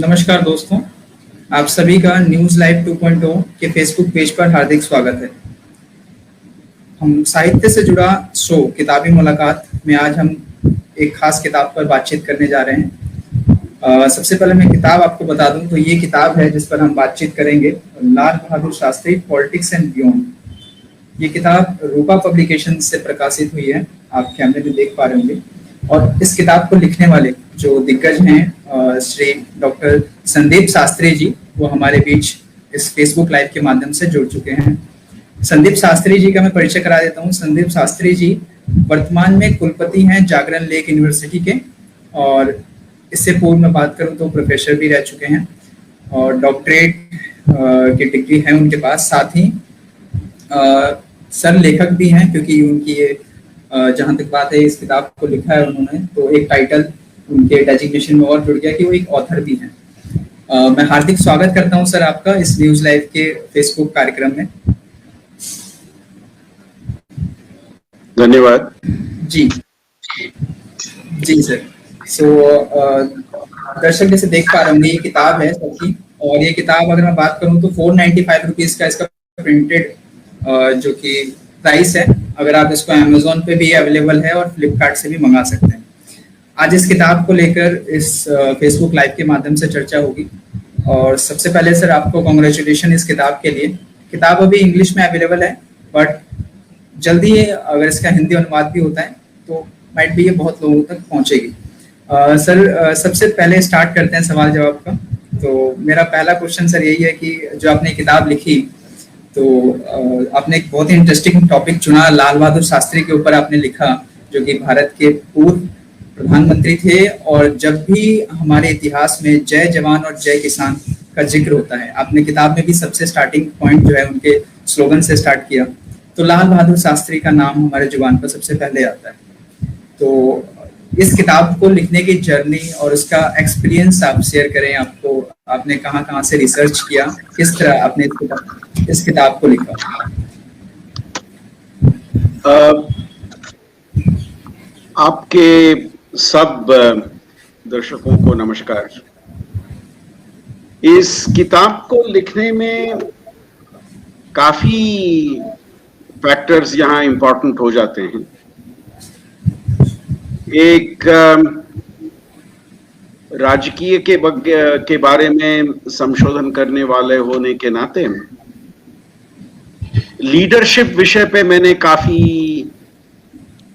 नमस्कार दोस्तों, आप सभी का न्यूज़ लाइव 2.0 के फेसबुक पेज पर हार्दिक स्वागत है। हम साहित्य से जुड़ा शो किताबी मुलाकात में आज हम एक खास किताब पर बातचीत करने जा रहे हैं। सबसे पहले मैं किताब आपको बता दूं तो ये किताब है जिस पर हम बातचीत करेंगे, Lal Bahadur Shastri politics and beyond. ये किताब रूपा पब्लिकेशन से प्रकाशित हुई है, आप कैमरे में देख पा रहे होंगे। और इस किताब को लिखने वाले जो दिग्गज हैं श्री डॉक्टर संदीप शास्त्री जी, वो हमारे बीच इस फेसबुक लाइव के माध्यम से जुड़ चुके हैं। संदीप शास्त्री जी का मैं परिचय करा देता हूँ। संदीप शास्त्री जी वर्तमान में कुलपति हैं जागरण लेक यूनिवर्सिटी के, और इससे पूर्व मैं बात करूँ तो प्रोफेसर भी रह चुके हैं और डॉक्टरेट की डिग्री है उनके पास। साथ ही सर लेखक भी हैं, क्योंकि उनकी ये जहाँ तक बात है इस किताब को लिखा है उन्होंने, तो एक टाइटल उनके डेजिग्नेशन में और जुड़ गया कि वो एक ऑथर भी हैं। मैं हार्दिक स्वागत करता हूं सर आपका इस न्यूज़ लाइव के फेसबुक कार्यक्रम में। धन्यवाद जी जी सर। दर्शक जैसे देख पा रहे होंगे ये किताब है सबकी, और ये किताब अगर मैं बात करूं तो 495 रुपीज का इसका प्रिंटेड जो कि प्राइस है। अगर आप इसको अमेजोन पे भी अवेलेबल है और फ्लिपकार्ट से भी मंगा सकते हैं। आज इस किताब को लेकर इस फेसबुक लाइव के माध्यम से चर्चा होगी। और सबसे पहले सर आपको कॉन्ग्रेचुलेशन इस किताब के लिए। किताब अभी इंग्लिश में अवेलेबल है, बट जल्दी अगर इसका हिंदी अनुवाद भी होता है तो माइट भी ये बहुत लोगों तक पहुंचेगी। सर सबसे पहले स्टार्ट करते हैं सवाल जवाब का। तो मेरा पहला क्वेश्चन सर यही है कि जो आपने किताब लिखी, तो आपने एक बहुत ही इंटरेस्टिंग टॉपिक चुना, लाल बहादुर शास्त्री के ऊपर आपने लिखा, जो कि भारत के पूर्व प्रधानमंत्री थे। और जब भी हमारे इतिहास में जय जवान और जय किसान का जिक्र होता है, आपने किताब में भी सबसे स्टार्टिंग पॉइंट जो है उनके स्लोगन से स्टार्ट किया, तो लाल बहादुर शास्त्री का नाम हमारे जुबान पर सबसे पहले आता है। तो इस किताब को लिखने की जर्नी और उसका एक्सपीरियंस आप शेयर करें। आपने कहाँ से रिसर्च किया, किस तरह आपने इस किताब को लिखा? आपके सब दर्शकों को नमस्कार। इस किताब को लिखने में काफी फैक्टर्स यहाँ इम्पोर्टेंट हो जाते हैं। एक राजकीय के बारे में संशोधन करने वाले होने के नाते लीडरशिप विषय पे मैंने काफी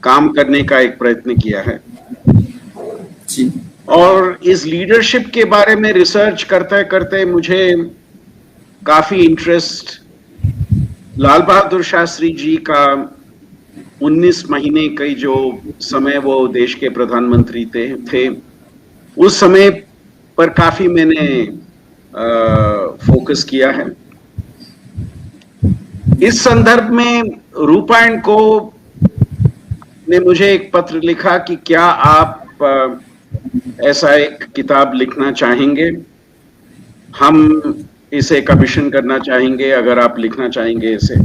काम करने का एक प्रयत्न किया है जी। और इस लीडरशिप के बारे में रिसर्च करते करते मुझे काफी इंटरेस्ट लाल बहादुर शास्त्री जी का 19 महीने के जो समय वो देश के प्रधानमंत्री थे उस समय पर काफी मैंने फोकस किया है। इस संदर्भ में रूपा एंड को ने मुझे एक पत्र लिखा कि क्या आप ऐसा एक किताब लिखना चाहेंगे, हम इसे कमीशन करना चाहेंगे अगर आप लिखना चाहेंगे इसे।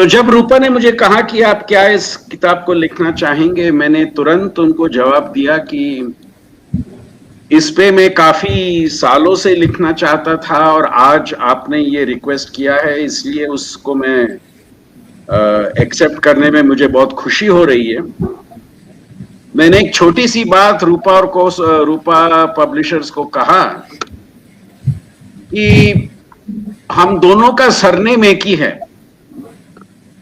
जब रूपा ने मुझे कहा कि आप क्या इस किताब को लिखना चाहेंगे, मैंने तुरंत उनको जवाब दिया कि इस पे मैं काफी सालों से लिखना चाहता था और आज आपने ये रिक्वेस्ट किया है, इसलिए उसको मैं एक्सेप्ट करने में मुझे बहुत खुशी हो रही है। मैंने एक छोटी सी बात रूपा पब्लिशर्स को कहा कि हम दोनों का सरनेम एक ही है।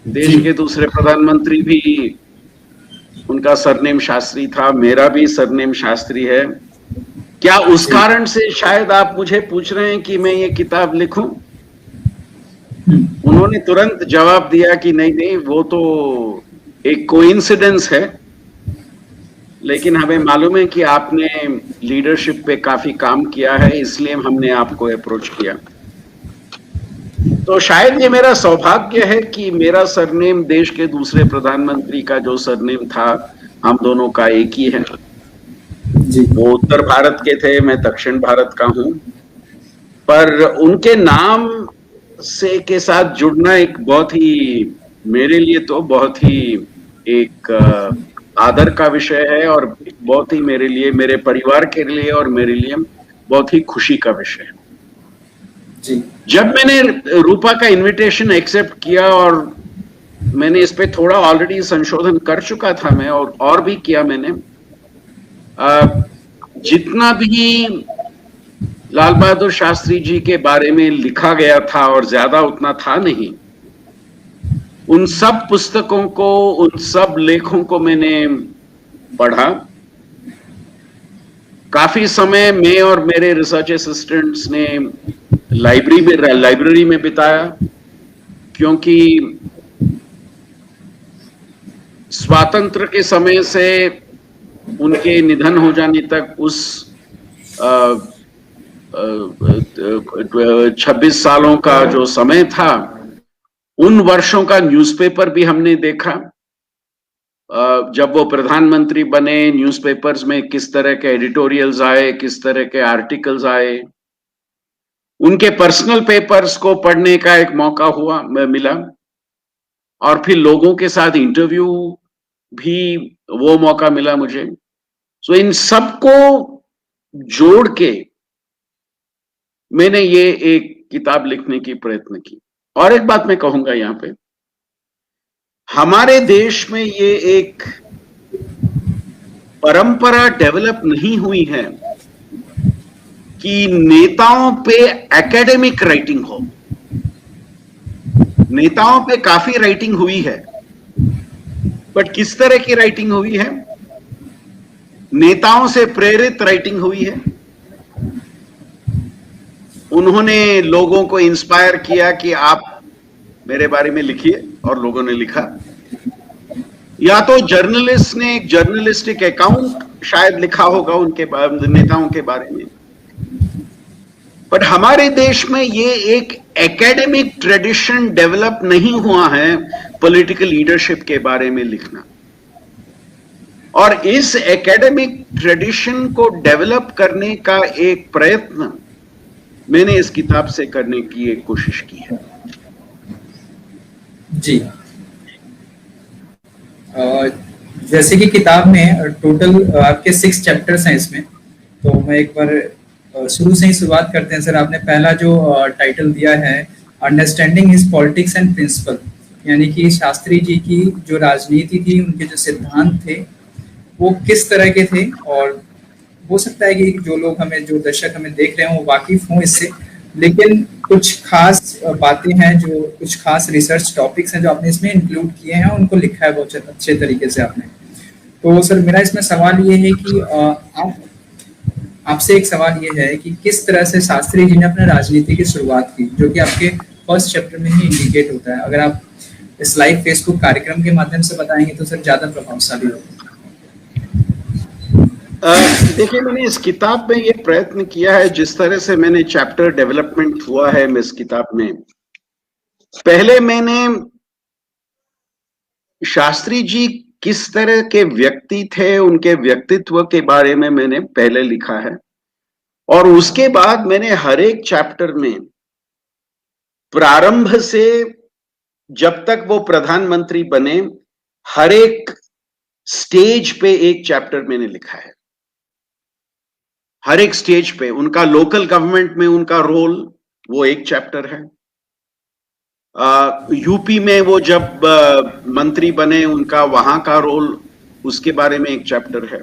देश के दूसरे प्रधानमंत्री भी उनका सरनेम शास्त्री था, मेरा भी सरनेम शास्त्री है। क्या उस कारण से शायद आप मुझे पूछ रहे हैं कि मैं ये किताब लिखूं? उन्होंने तुरंत जवाब दिया कि नहीं, वो तो एक कोइंसिडेंस है, लेकिन हमें मालूम है कि आपने लीडरशिप पे काफी काम किया है, इसलिए हमने आपको अप्रोच किया। तो शायद ये मेरा सौभाग्य है कि मेरा सरनेम देश के दूसरे प्रधानमंत्री का जो सरनेम था, हम दोनों का एक ही है। वो उत्तर भारत के थे, मैं दक्षिण भारत का हूं, पर उनके नाम से के साथ जुड़ना एक बहुत ही, मेरे लिए तो बहुत ही एक आदर का विषय है और बहुत ही मेरे लिए, मेरे परिवार के लिए और मेरे लिए बहुत ही खुशी का विषय है। जी जब मैंने रूपा का इनविटेशन एक्सेप्ट किया, और मैंने इस पे थोड़ा ऑलरेडी संशोधन कर चुका था मैं, और भी किया मैंने, जितना भी लाल बहादुर शास्त्री जी के बारे में लिखा गया था, और ज्यादा उतना था नहीं, उन सब पुस्तकों को, उन सब लेखों को मैंने पढ़ा। काफी समय मैं और मेरे रिसर्च असिस्टेंट्स ने लाइब्रेरी में बिताया, क्योंकि स्वातंत्र के समय से उनके निधन हो जाने तक उस 26 सालों का जो समय था, उन वर्षों का न्यूज़पेपर भी हमने देखा। जब वो प्रधानमंत्री बने, न्यूज़पेपर्स में किस तरह के एडिटोरियल्स आए, किस तरह के आर्टिकल्स आए, उनके पर्सनल पेपर्स को पढ़ने का एक मौका मिला, और फिर लोगों के साथ इंटरव्यू भी वो मौका मिला मुझे। सो इन सबको जोड़ के मैंने ये एक किताब लिखने की प्रयत्न की। और एक बात मैं कहूंगा यहाँ पे, हमारे देश में ये एक परंपरा डेवलप नहीं हुई है कि नेताओं पे एकेडमिक राइटिंग हो। नेताओं पे काफी राइटिंग हुई है, बट किस तरह की राइटिंग हुई है? नेताओं से प्रेरित राइटिंग हुई है। उन्होंने लोगों को इंस्पायर किया कि आप मेरे बारे में लिखिए, और लोगों ने लिखा। या तो जर्नलिस्ट ने एक जर्नलिस्टिक अकाउंट शायद लिखा होगा उनके नेताओं के बारे में, बट हमारे देश में ये एक एकेडमिक ट्रेडिशन डेवलप नहीं हुआ है पॉलिटिकल लीडरशिप के बारे में लिखना। और इस एकेडमिक ट्रेडिशन को डेवलप करने का एक प्रयत्न मैंने इस किताब से करने की एक कोशिश की है। जी, जैसे कि किताब में टोटल आपके 6 चैप्टर्स हैं इसमें, तो मैं एक बार शुरू से ही शुरुआत करते हैं सर। आपने पहला जो टाइटल दिया है, understanding his politics and principle, यानी कि शास्त्री जी की जो राजनीति थी, उनके जो सिद्धांत थे वो किस तरह के थे। और हो सकता है कि जो लोग हमें, जो दर्शक हमें देख रहे हैं, वो वाकिफ हों इससे, लेकिन कुछ खास बातें हैं, जो कुछ खास रिसर्च टॉपिक्स हैं जो आपने इसमें इंक्लूड किए हैं, उनको लिखा है बहुत अच्छे तरीके से आपने। तो सर मेरा इसमें सवाल ये है कि आपसे एक सवाल ये है कि किस तरह से शास्त्री जी ने अपने राजनीति की शुरुआत की, जो कि आपके फर्स्ट चैप्टर में ही इंडिकेट होता है। अगर आप इस लाइव फेसबुक कार्यक्रम के माध्यम से बताएंगे तो सर ज्यादा प्रभावशाली होगा। देखिए, मैंने इस किताब में ये प्रयत्न किया है, जिस तरह से मैंने चैप्टर डेवलपमेंट हुआ है इस किताब में। पहले मैंने शास्त्री जी किस तरह के व्यक्ति थे, उनके व्यक्तित्व के बारे में मैंने पहले लिखा है, और उसके बाद मैंने हर एक चैप्टर में प्रारंभ से जब तक वो प्रधानमंत्री बने, हर एक स्टेज पे एक चैप्टर मैंने लिखा है। हर एक स्टेज पे उनका लोकल गवर्नमेंट में उनका रोल, वो एक चैप्टर है। यूपी में वो जब मंत्री बने, उनका वहां का रोल, उसके बारे में एक चैप्टर है।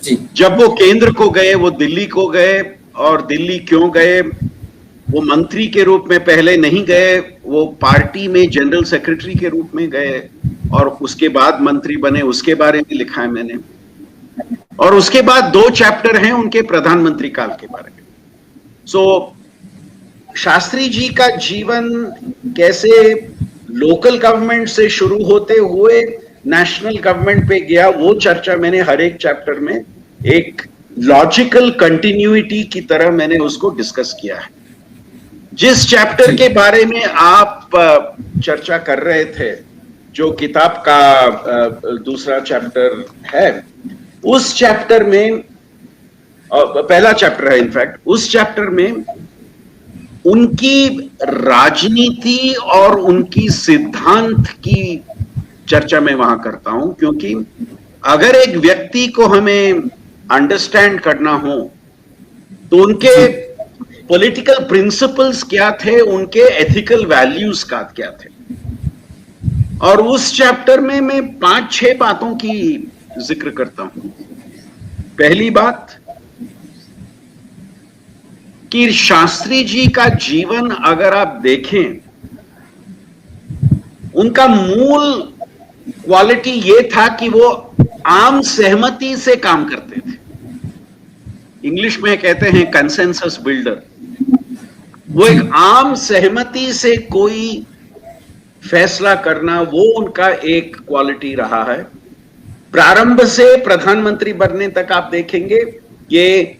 जी। जब वो केंद्र को गए, वो दिल्ली को गए, और दिल्ली क्यों गए? वो मंत्री के रूप में पहले नहीं गए, वो पार्टी में जनरल सेक्रेटरी के रूप में गए, और उसके बाद मंत्री बने, उसके बारे में लिखा है मैंने। और उसके बाद 2 चैप्टर हैं उनके प्रधानमंत्री काल के बारे में। सो शास्त्री जी का जीवन कैसे लोकल गवर्नमेंट से शुरू होते हुए नेशनल गवर्नमेंट पे गया, वो चर्चा मैंने हर एक चैप्टर में एक लॉजिकल कंटिन्यूटी की तरह मैंने उसको डिस्कस किया है। जिस चैप्टर के बारे में आप चर्चा कर रहे थे, जो किताब का दूसरा चैप्टर है, उस चैप्टर में, पहला चैप्टर है इनफैक्ट, उस चैप्टर में उनकी राजनीति और उनकी सिद्धांत की चर्चा मैं वहां करता हूं। क्योंकि अगर एक व्यक्ति को हमें अंडरस्टैंड करना हो, तो उनके पॉलिटिकल प्रिंसिपल्स क्या थे, उनके एथिकल वैल्यूज क्या थे। और उस चैप्टर में मैं 5-6 बातों की जिक्र करता हूं। पहली बात कि शास्त्री जी का जीवन अगर आप देखें, उनका मूल क्वालिटी ये था कि वो आम सहमति से काम करते थे। इंग्लिश में कहते हैं कंसेंसस बिल्डर। वो एक आम सहमति से कोई फैसला करना, वो उनका एक क्वालिटी रहा है। प्रारंभ से प्रधानमंत्री बनने तक आप देखेंगे ये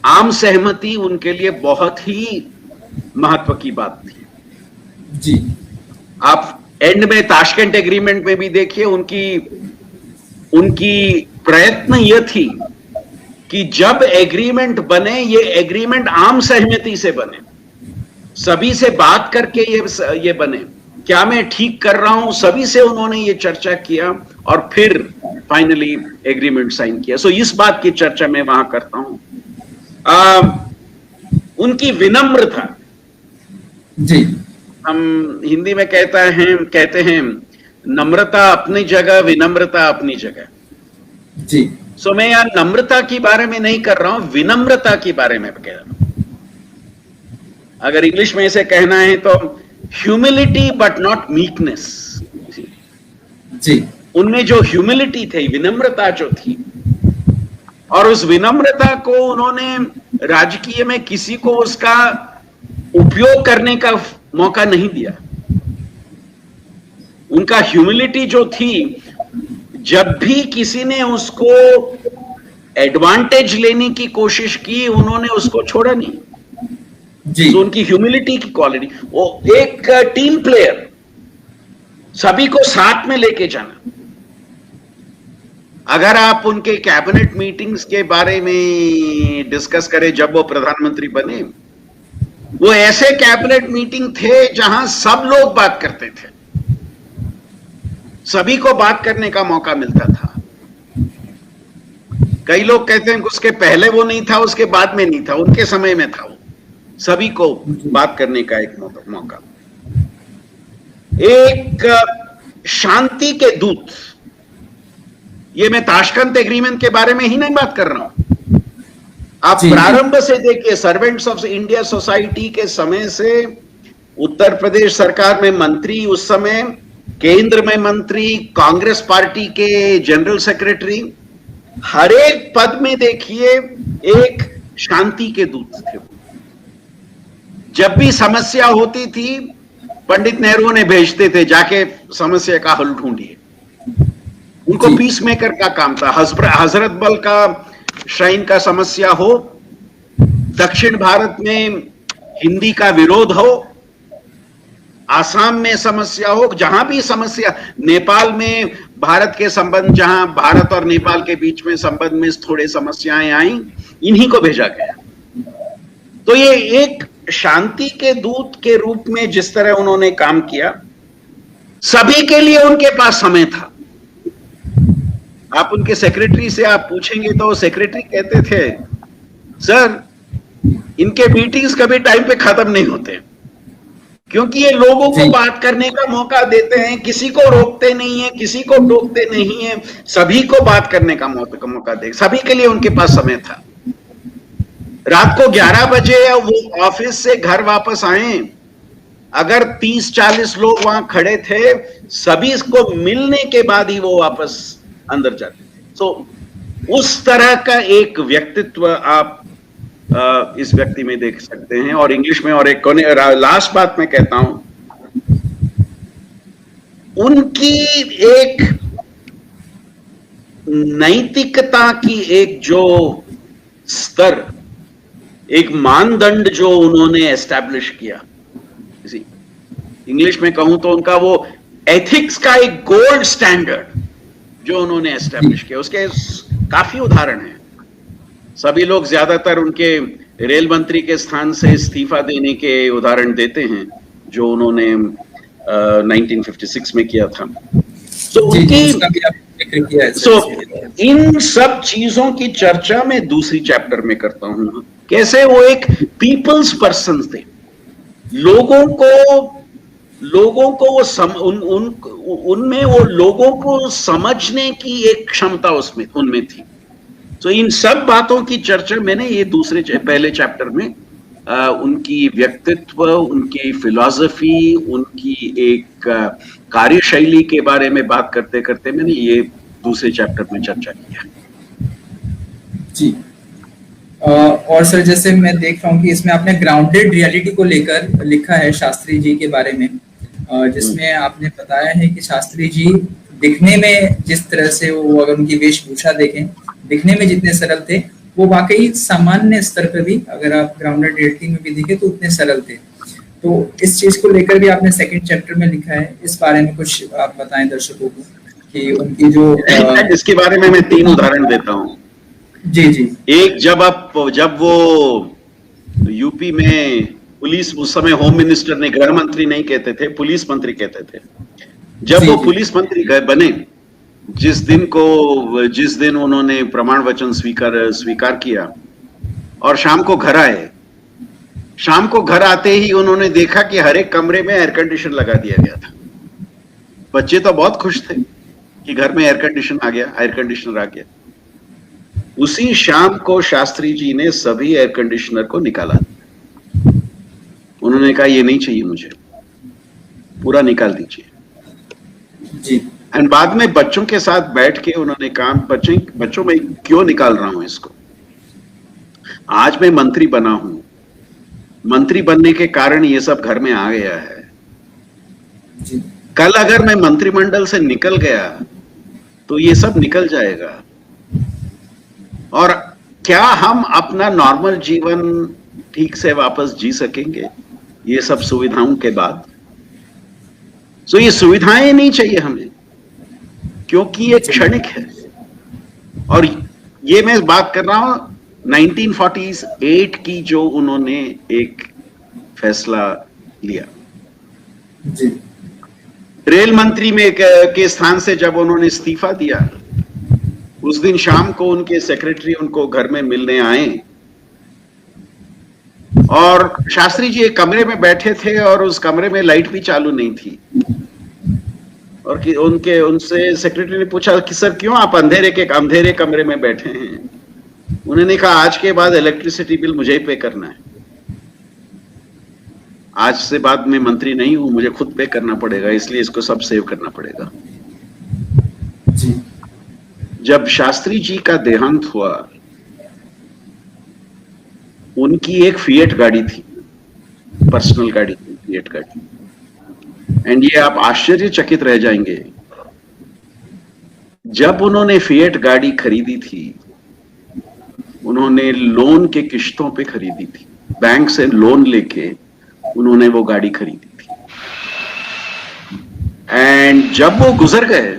आम सहमति उनके लिए बहुत ही महत्व की बात थी। जी, आप एंड में ताशकंद एग्रीमेंट में भी देखिए, उनकी प्रयत्न यह थी कि जब एग्रीमेंट बने, ये एग्रीमेंट आम सहमति से बने, सभी से बात करके ये बने। क्या मैं ठीक कर रहा हूं, सभी से उन्होंने ये चर्चा किया और फिर फाइनली एग्रीमेंट साइन किया। सो इस बात की चर्चा मैं वहां करता हूं। उनकी विनम्रता, जी, हम हिंदी में कहते हैं नम्रता अपनी जगह, विनम्रता अपनी जगह। जी, सो मैं यहां नम्रता के बारे में नहीं कर रहा हूं, विनम्रता के बारे में कह रहा हूं। अगर इंग्लिश में इसे कहना है तो ह्यूमिलिटी बट नॉट मीकनेस। जी, उनमें जो ह्यूमिलिटी थी, विनम्रता जो थी, और उस विनम्रता को उन्होंने राजकीय में किसी को उसका उपयोग करने का मौका नहीं दिया। उनका ह्यूमिलिटी जो थी, जब भी किसी ने उसको एडवांटेज लेने की कोशिश की, उन्होंने उसको छोड़ा नहीं। जी, तो उनकी ह्यूमिलिटी की क्वालिटी, वो एक टीम प्लेयर, सभी को साथ में लेके जाना। अगर आप उनके कैबिनेट मीटिंग्स के बारे में डिस्कस करें, जब वो प्रधानमंत्री बने, वो ऐसे कैबिनेट मीटिंग थे जहां सब लोग बात करते थे, सभी को बात करने का मौका मिलता था। कई लोग कहते हैं कि उसके पहले वो नहीं था, उसके बाद में नहीं था, उनके समय में था वो, सभी को बात करने का एक मौका। एक शांति के दूत, ये मैं ताशकंद एग्रीमेंट के बारे में ही नहीं बात कर रहा हूं। आप प्रारंभ से देखिए, सर्वेंट्स ऑफ इंडिया सोसाइटी के समय से उत्तर प्रदेश सरकार में मंत्री, उस समय केंद्र में मंत्री, कांग्रेस पार्टी के जनरल सेक्रेटरी, हर एक पद में देखिए एक शांति के दूत थे। जब भी समस्या होती थी, पंडित नेहरू ने भेजते थे, जाके समस्या का हल ढूंढिए। उनको पीस मेकर का काम था। हजरत बल का श्राइन का समस्या हो, दक्षिण भारत में हिंदी का विरोध हो, आसाम में समस्या हो, जहां भी समस्या, नेपाल में भारत के संबंध, जहां भारत और नेपाल के बीच में संबंध में थोड़े समस्याएं आई, इन्हीं को भेजा गया। तो ये एक शांति के दूत के रूप में जिस तरह उन्होंने काम किया, सभी के लिए उनके पास समय था। आप उनके सेक्रेटरी से आप पूछेंगे तो सेक्रेटरी कहते थे, सर इनके मीटिंग्स कभी टाइम पे खत्म नहीं होते, क्योंकि ये लोगों को बात करने का मौका देते हैं, किसी को रोकते नहीं है, किसी को टोकते नहीं है, सभी को बात करने का मौका दे, सभी के लिए उनके पास समय था। रात को 11 बजे वो ऑफिस से घर वापस आए, अगर 30-40 लोग वहां खड़े थे, सभी को मिलने के बाद ही वो वापस अंदर जाते थे। तो उस तरह का एक व्यक्तित्व आप इस व्यक्ति में देख सकते हैं। और इंग्लिश में और एक लास्ट बात मैं कहता हूं, उनकी एक नैतिकता की एक जो स्तर, एक मानदंड जो उन्होंने एस्टैब्लिश किया, इंग्लिश में कहूं तो उनका वो एथिक्स का एक गोल्ड स्टैंडर्ड जो उन्होंने एस्टैब्लिश किया, उसके काफी उदाहरण हैं। सभी लोग ज्यादातर उनके रेल मंत्री के स्थान से इस्तीफा देने के उदाहरण देते हैं, जो उन्होंने 1956 में किया था। तो जिक्र किया है सो सर। इन सब चीजों की चर्चा मैं दूसरी चैप्टर में करता हूं, कैसे वो एक पीपल्स पर्सन थे, लोगों को उनमें वो लोगों को समझने की एक क्षमता उसमें उनमें थी। तो इन सब बातों की चर्चा मैंने ये पहले चैप्टर में उनकी व्यक्तित्व, उनकी फिलॉसफी, उनकी एक कार्यशैली के बारे में बात करते करते मैंने ये दूसरे चैप्टर में चर्चा किया। जी। और सर जैसे मैं देख रहा हूँ कि इसमें आपने ग्राउंडेड रियलिटी को लेकर लिखा है शास्त्री जी के बारे में, जिसमें आपने बताया है कि शास्त्री जी दिखने में जिस तरह से वो, अगर उनकी वेशभूषा देखें, दिखने में जितने सरल थे, वो वाकई सामान्य स्तर पर भी, अगर आप ग्राउंडेड रियलिटी में भी देखें तो उतने सरल थे। तो इस चीज को लेकर भी आपने सेकंड चैप्टर में लिखा है, इस बारे में कुछ आप बताएं दर्शकों को कि उनकी जो इसके बारे में मैं 3 उदाहरण देता हूं। जी जी। एक, जब वो यूपी में पुलिस, उस समय होम मिनिस्टर ने, गृह मंत्री नहीं कहते थे, पुलिस मंत्री कहते थे, जब वो पुलिस मंत्री बने, जिस दिन उन्होंने प्रमाण वचन स्वीकार किया और शाम को घर आए, शाम को घर आते ही उन्होंने देखा कि हर एक कमरे में एयर कंडीशन लगा दिया गया था। बच्चे तो बहुत खुश थे कि घर में एयर कंडीशनर आ गया। उसी शाम को शास्त्री जी ने सभी एयर कंडीशनर को निकाला। उन्होंने कहा ये नहीं चाहिए मुझे, पूरा निकाल दीजिए जी। एंड बाद में बच्चों के साथ बैठ के उन्होंने कहा, बच्चों में क्यों निकाल रहा हूं इसको, आज मैं मंत्री बना हूं, मंत्री बनने के कारण ये सब घर में आ गया है जी। कल अगर मैं मंत्रिमंडल से निकल गया तो ये सब निकल जाएगा, और क्या हम अपना नॉर्मल जीवन ठीक से वापस जी सकेंगे ये सब सुविधाओं के बाद? तो ये सुविधाएं नहीं चाहिए हमें, क्योंकि ये क्षणिक है। और ये मैं बात कर रहा हूं 1948 की, जो उन्होंने एक फैसला लिया। जी। रेल मंत्री में के स्थान से जब उन्होंने इस्तीफा दिया, उस दिन शाम को उनके सेक्रेटरी उनको घर में मिलने आए और शास्त्री जी एक कमरे में बैठे थे और उस कमरे में लाइट भी चालू नहीं थी, और उनसे सेक्रेटरी ने पूछा कि सर क्यों आप अंधेरे कमरे में बैठे हैं? उन्होंने कहा आज के बाद इलेक्ट्रिसिटी बिल मुझे ही पे करना है, आज से बाद में मंत्री नहीं हूं, मुझे खुद पे करना पड़ेगा, इसलिए इसको सब सेव करना पड़ेगा। जी। जब शास्त्री जी का देहांत हुआ, उनकी एक फिएट गाड़ी थी, पर्सनल गाड़ी थी, फिएट गाड़ी, एंड ये आप आश्चर्यचकित रह जाएंगे, जब उन्होंने फिएट गाड़ी खरीदी थी, उन्होंने लोन के किश्तों पे खरीदी थी, बैंक से लोन लेके उन्होंने वो गाड़ी खरीदी थी। एंड जब वो गुजर गए,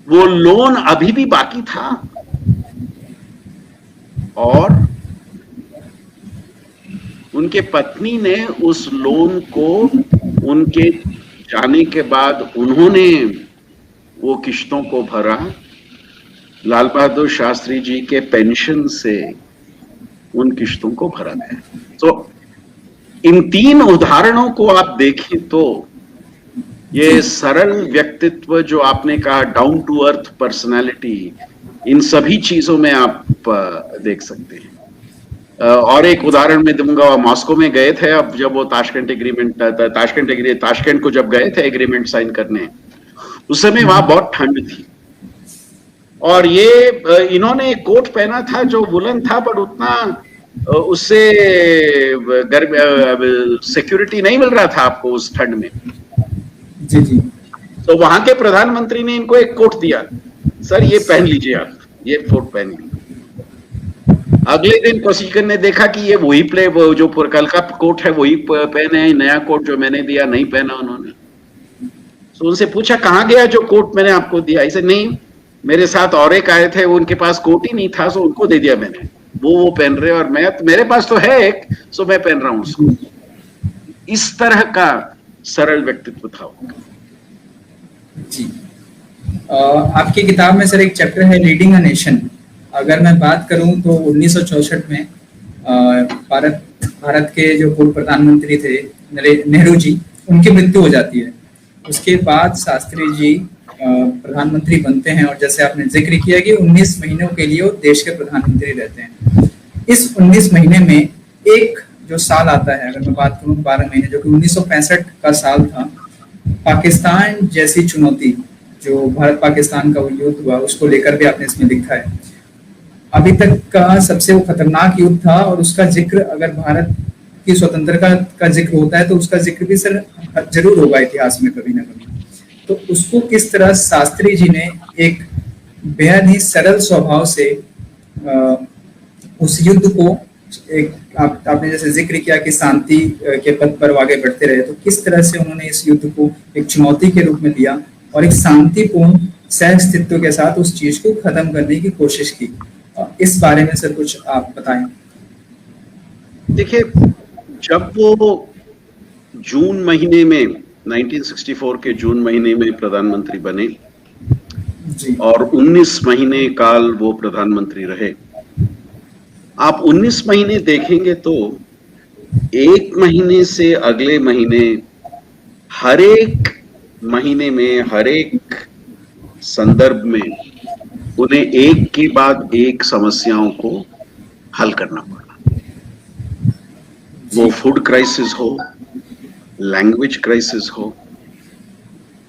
वो लोन अभी भी बाकी था, और उनके पत्नी ने उस लोन को, उनके जाने के बाद उन्होंने वो किश्तों को भरा, लाल बहादुर शास्त्री जी के पेंशन से उन किश्तों को भरा गया। तो इन 3 उदाहरणों को आप देखें तो ये सरल व्यक्तित्व, जो आपने कहा डाउन टू अर्थ पर्सनालिटी, इन सभी चीजों में आप देख सकते हैं। और एक उदाहरण मैं दूंगा, मॉस्को में गए थे, अब जब वो ताशकंद को जब गए थे एग्रीमेंट साइन करने, उस समय वहां बहुत ठंड थी, और ये इन्होंने एक कोट पहना था जो वुलन था, बट उतना उससे सिक्योरिटी नहीं मिल रहा था आपको उस ठंड में। जी जी। तो वहां के प्रधानमंत्री ने इनको एक कोट दिया, सर ये पहन लीजिए, आप ये कोट पहन लीजिए। अगले दिन कोशिकर ने देखा कि ये वही जो कल का कोट है वही पहने हैं, नया कोट जो मैंने दिया नहीं पहना उन्होंने। तो उनसे पूछा कहां गया जो कोट मैंने आपको दिया? इसे नहीं, मेरे साथ और एक आए थे, उनके पास कोट ही नहीं था, सो उनको दे दिया मैंने, वो पहन रहे, और मेरे पास तो है एक, सो मैं पहन रहा हूं उसको। इस तरह का सरल व्यक्तित्व था उनका। जी। आपकी किताब में सर एक चैप्टर है लीडिंग अ नेशन। अगर मैं बात करूं तो 1964 में भारत भारत के जो पूर्व प्रधानमंत्री थे नेहरू जी, उनकी मृत्यु हो जाती है। उसके बाद शास्त्री जी प्रधानमंत्री बनते हैं और जैसे आपने जिक्र किया कि 19 महीनों के लिए वो देश के प्रधानमंत्री रहते हैं। इस 19 महीने में एक जो साल आता है, अगर मैं बात करूं 12 महीने, जो कि 1965 का साल था, पाकिस्तान जैसी चुनौती, जो भारत पाकिस्तान का वो युद्ध हुआ, उसको लेकर भी आपने इसमें लिखा है। अभी तक का सबसे वो खतरनाक युद्ध था और उसका जिक्र, अगर भारत की स्वतंत्रता का जिक्र होता है तो उसका जिक्र भी सर जरूर होगा इतिहास में कभी ना कभी। तो उसको किस तरह शास्त्री जी ने एक बेहद ही सरल स्वभाव से उस युद्ध को एक आपने जैसे जिक्र किया कि शांति के पथ पर आगे बढ़ते रहे, तो किस तरह से उन्होंने इस युद्ध को एक चुनौती के रूप में लिया और एक शांतिपूर्ण सह अस्तित्व के साथ उस चीज को खत्म करने की कोशिश की। इस बारे में सर कुछ आप बताएं। देखिए, जब वो जून महीने में 1964 के जून महीने में प्रधानमंत्री बने जी। और 19 महीने काल वो प्रधानमंत्री रहे, आप 19 महीने देखेंगे तो एक महीने से अगले महीने, हर एक महीने में, हर एक संदर्भ में उन्हें एक के बाद एक समस्याओं को हल करना पड़ा। वो फूड क्राइसिस हो, लैंग्वेज क्राइसिस हो,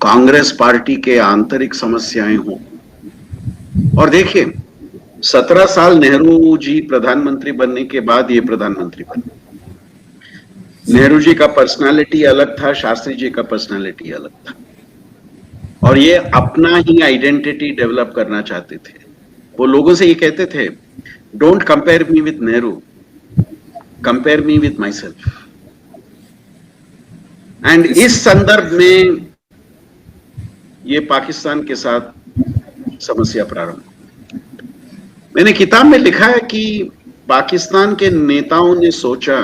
कांग्रेस पार्टी के आंतरिक समस्याएं हो। और देखिए, 17 साल नेहरू जी प्रधानमंत्री बनने के बाद ये प्रधानमंत्री बने। नेहरू जी का पर्सनालिटी अलग था, शास्त्री जी का पर्सनालिटी अलग था, और ये अपना ही आइडेंटिटी डेवलप करना चाहते थे। वो लोगों से ये कहते थे, don't compare me with Nehru, compare me with my self. And इस संदर्भ में ये पाकिस्तान के साथ समस्या प्रारंभ। मैंने किताब में लिखा है कि पाकिस्तान के नेताओं ने सोचा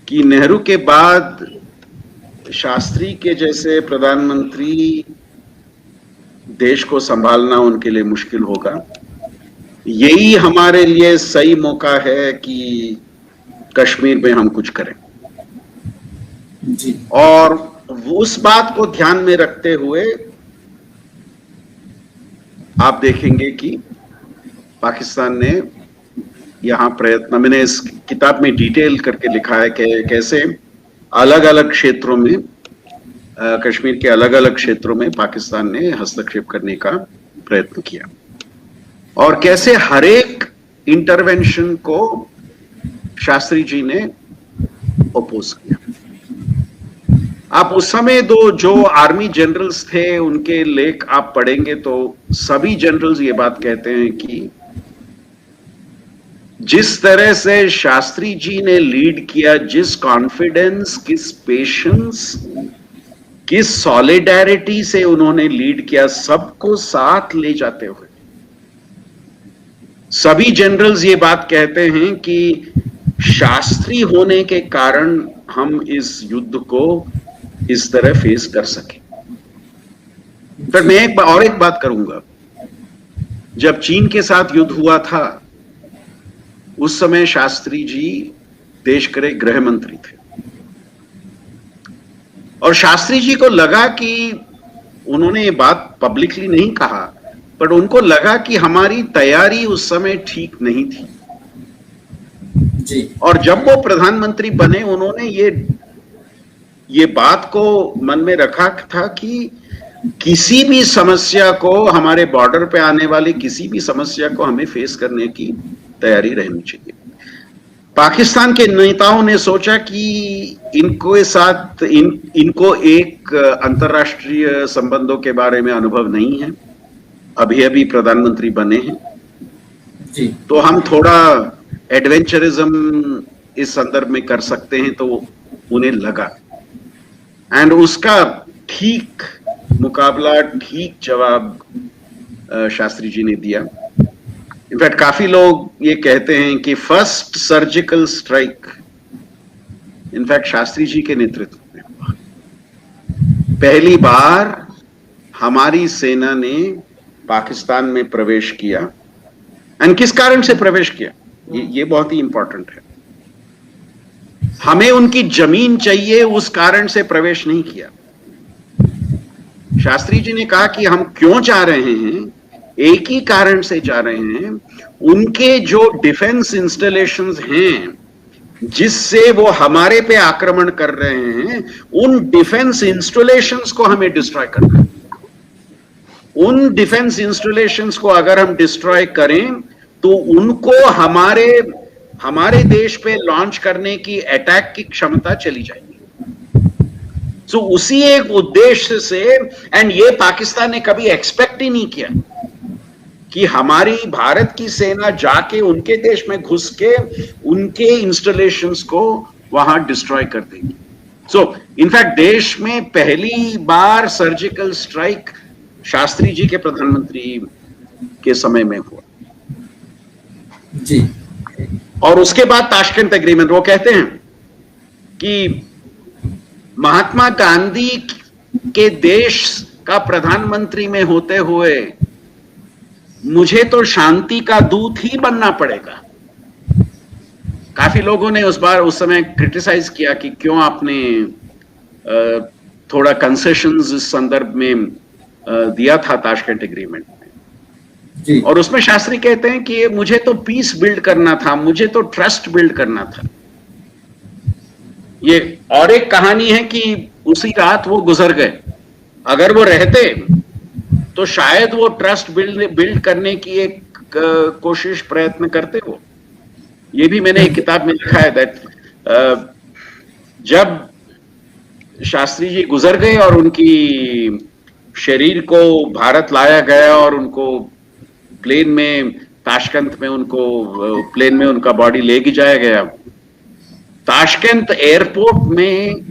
कि नेहरू के बाद शास्त्री के जैसे प्रधानमंत्री देश को संभालना उनके लिए मुश्किल होगा। यही हमारे लिए सही मौका है कि कश्मीर में हम कुछ करें। जी। और उस बात को ध्यान में रखते हुए आप देखेंगे कि पाकिस्तान ने यहां प्रयत्न, मैंने इस किताब में डिटेल करके लिखा है कि कैसे अलग अलग क्षेत्रों में, कश्मीर के अलग अलग क्षेत्रों में पाकिस्तान ने हस्तक्षेप करने का प्रयत्न किया और कैसे हर एक इंटरवेंशन को शास्त्री जी ने अपोज किया। आप उस समय जो आर्मी जनरल्स थे उनके लेख आप पढ़ेंगे तो सभी जनरल्स ये बात कहते हैं कि जिस तरह से शास्त्री जी ने लीड किया, जिस कॉन्फिडेंस, किस पेशेंस, किस सॉलिडेरिटी से उन्होंने लीड किया, सबको साथ ले जाते हुए, सभी जनरल्स ये बात कहते हैं कि शास्त्री होने के कारण हम इस युद्ध को इस तरह फेस कर सके। फिर मैं एक बात करूंगा, जब चीन के साथ युद्ध हुआ था उस समय शास्त्री जी देश के गृह मंत्री थे और शास्त्री जी को लगा कि, उन्होंने ये बात पब्लिकली नहीं कहा, पर उनको लगा कि हमारी तैयारी उस समय ठीक नहीं थी जी। और जब वो प्रधानमंत्री बने उन्होंने ये बात को मन में रखा था कि किसी भी समस्या को, हमारे बॉर्डर पे आने वाली किसी भी समस्या को हमें फेस करने की तैयारी रहनी चाहिए। पाकिस्तान के नेताओं ने सोचा कि इनको एक अंतर्राष्ट्रीय संबंधों के बारे में अनुभव नहीं है, अभी अभी प्रधानमंत्री बने हैं जी। तो हम थोड़ा एडवेंचरिज्म इस संदर्भ में कर सकते हैं, तो उन्हें लगा। एंड उसका ठीक मुकाबला, ठीक जवाब शास्त्री जी ने दिया। इनफैक्ट काफी लोग ये कहते हैं कि first surgical strike in fact Shastri ji के नेतृत्व में हुआ। पहली बार हमारी सेना ने पाकिस्तान में प्रवेश किया, एंड किस कारण से प्रवेश किया, ये बहुत ही इंपॉर्टेंट है। हमें उनकी जमीन चाहिए, उस कारण से प्रवेश नहीं किया। शास्त्री जी ने कहा कि हम क्यों जा रहे हैं, एक ही कारण से जा रहे हैं, उनके जो डिफेंस इंस्टॉलेशंस हैं जिससे वो हमारे पे आक्रमण कर रहे हैं, उन डिफेंस इंस्टॉलेशंस को हमें डिस्ट्रॉय करना है। उन डिफेंस इंस्टॉलेशंस को अगर हम डिस्ट्रॉय करें तो उनको हमारे देश पे लॉन्च करने की, अटैक की क्षमता चली जाएगी। सो उसी एक उद्देश्य से, एंड ये पाकिस्तान ने कभी एक्सपेक्ट ही नहीं किया कि हमारी भारत की सेना जाके उनके देश में घुस के उनके इंस्टॉलेशंस को वहां डिस्ट्रॉय कर देगी। सो इनफैक्ट देश में पहली बार सर्जिकल स्ट्राइक शास्त्री जी के प्रधानमंत्री के समय में हुआ जी। और उसके बाद ताशकंद एग्रीमेंट। वो कहते हैं कि महात्मा गांधी के देश का प्रधानमंत्री में होते हुए मुझे तो शांति का दूत ही बनना पड़ेगा। काफी लोगों ने उस समय क्रिटिसाइज किया कि क्यों आपने थोड़ा कंसेशंस इस संदर्भ में दिया था ताशकंद एग्रीमेंट में जी। और उसमें शास्त्री कहते हैं कि मुझे तो पीस बिल्ड करना था, मुझे तो ट्रस्ट बिल्ड करना था। ये और एक कहानी है कि उसी रात वो गुजर गए, अगर वो रहते तो शायद वो ट्रस्ट बिल्ड करने की एक कोशिश, प्रयत्न करते हो। ये भी मैंने एक किताब में लिखा है दैट जब शास्त्री जी गुजर गए और उनकी शरीर को भारत लाया गया और उनको प्लेन में, ताशकंद में उनको प्लेन में उनका बॉडी लेके जाया गया, ताशकंद एयरपोर्ट में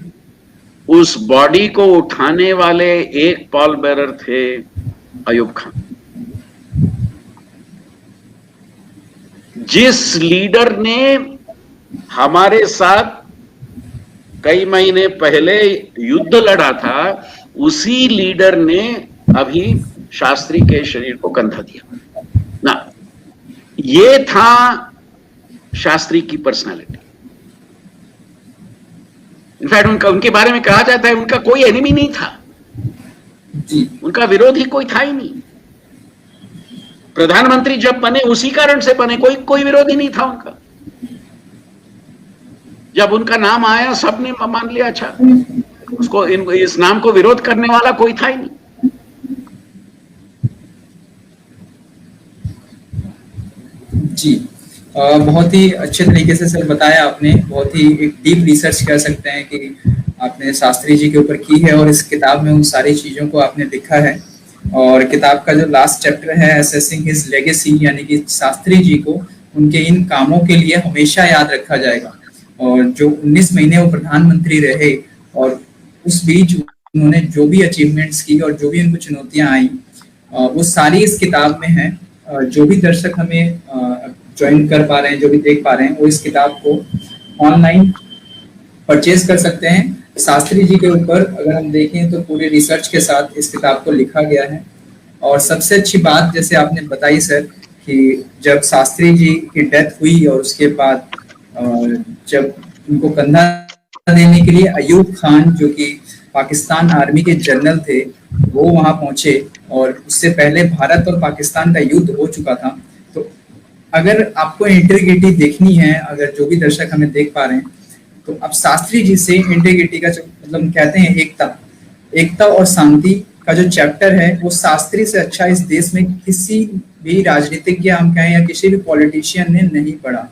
उस बॉडी को उठाने वाले एक पॉल बेरर थे अयूब खान। जिस लीडर ने हमारे साथ कई महीने पहले युद्ध लड़ा था, उसी लीडर ने अभी शास्त्री के शरीर को कंधा दिया ना। ये था शास्त्री की पर्सनालिटी। इनफैक्ट उनके बारे में कहा जाता है उनका कोई एनिमी नहीं था जी। उनका विरोधी कोई था ही नहीं। प्रधानमंत्री जब बने उसी कारण से बने, कोई विरोधी नहीं था उनका। जब उनका नाम आया सबने मान लिया, अच्छा उसको इस नाम को विरोध करने वाला कोई था ही नहीं। जी। बहुत ही अच्छे तरीके से सर बताया आपने, बहुत ही एक डीप रिसर्च कह सकते हैं कि आपने शास्त्री जी के ऊपर की है और इस किताब में उन सारी चीज़ों को आपने लिखा है। और किताब का जो लास्ट चैप्टर है असेसिंग हिज लेगेसी, यानी कि शास्त्री जी को उनके इन कामों के लिए हमेशा याद रखा जाएगा। और जो 19 महीने वो प्रधानमंत्री रहे और उस बीच उन्होंने जो भी अचीवमेंट्स की और जो भी उनको चुनौतियां आई, वो सारी इस किताब में है। जो भी दर्शक हमें ज्वाइन कर पा रहे हैं, जो भी देख पा रहे हैं, वो इस किताब को ऑनलाइन परचेज कर सकते हैं। शास्त्री जी के ऊपर अगर हम देखें तो पूरे रिसर्च के साथ इस किताब को लिखा गया है। और सबसे अच्छी बात जैसे आपने बताई सर कि जब शास्त्री जी की डेथ हुई और उसके बाद जब उनको कंधा देने के लिए अयूब खान जो कि पाकिस्तान आर्मी के जनरल थे वो वहां पहुंचे, और उससे पहले भारत और पाकिस्तान का युद्ध हो चुका था। तो अगर आपको इंटीग्रिटी देखनी है, अगर जो भी दर्शक हमें देख पा रहे हैं, तो अब शास्त्री जी से इंटीग्रिटी का मतलब कहते हैं एकता और शांति का जो चैप्टर है वो शास्त्री से अच्छा इस देश में किसी भी राजनीतिज्ञ हम कहें या किसी भी पॉलिटिशियन ने नहीं पढ़ा।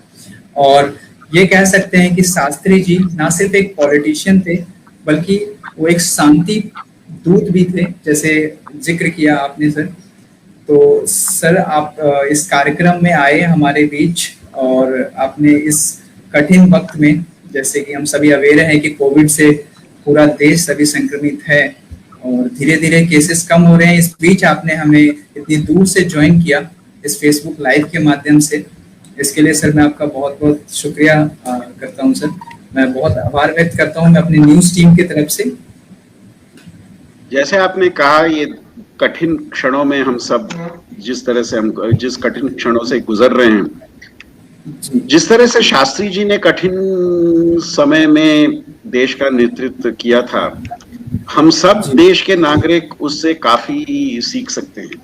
और ये कह सकते हैं कि शास्त्री जी ना सिर्फ एक पॉलिटिशियन थे बल्कि वो एक शांति दूत भी थे, जैसे जिक्र किया आपने सर। तो सर आप इस कार्यक्रम में आए हमारे बीच और आपने इस कठिन वक्त में, जैसे कि हम सभी अवेयर हैं कि कोविड से पूरा देश सभी संक्रमित है और धीरे धीरे केसेस कम हो रहे हैं, इस बीच आपने हमें इतनी दूर से ज्वाइन किया इस फेसबुक लाइव के माध्यम से। इसके लिए सर मैं आपका बहुत बहुत शुक्रिया करता हूं सर। मैं बहुत आभार व्यक्त करता हूं मैं अपनी न्यूज़ टीम की तरफ से। जैसे आपने कहा, ये कठिन क्षणों में हम सब जिस तरह से हम जिस कठिन क्षणों से गुजर रहे हैं, जिस तरह से शास्त्री जी ने कठिन समय में देश का नेतृत्व किया था, हम सब देश के नागरिक उससे काफी सीख सकते हैं।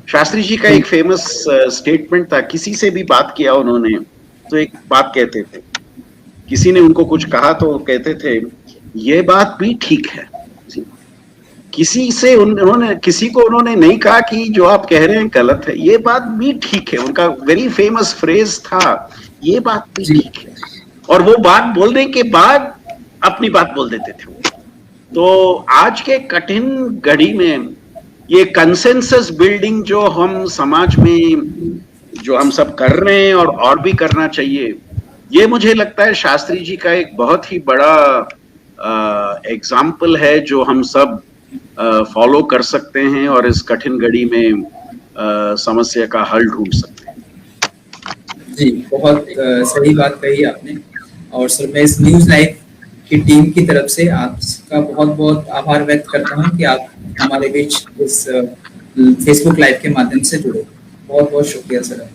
शास्त्री जी का एक फेमस स्टेटमेंट था, किसी से भी बात किया उन्होंने तो एक बात कहते थे, किसी ने उनको कुछ कहा तो कहते थे ये बात भी ठीक है। किसी को उन्होंने नहीं कहा कि जो आप कह रहे हैं गलत है, ये बात भी ठीक है। उनका वेरी फेमस फ्रेज था, ये बात भी ठीक है। और वो बात बोलने के बाद अपनी बात बोल देते थे। तो आज के कठिन घड़ी में ये कंसेंसस बिल्डिंग जो हम समाज में जो हम सब कर रहे हैं और भी करना चाहिए, ये मुझे लगता है शास्त्री जी का एक बहुत ही बड़ा एग्जाम्पल है जो हम सब फॉलो कर सकते हैं और इस कठिन घड़ी में समस्या का हल ढूंढ सकते हैं। जी, बहुत सही बात कही आपने। और सर मैं इस न्यूज़ लाइव की टीम की तरफ से आपका बहुत बहुत आभार व्यक्त करता हूं कि आप हमारे बीच इस फेसबुक लाइव के माध्यम से जुड़े। बहुत बहुत शुक्रिया सर।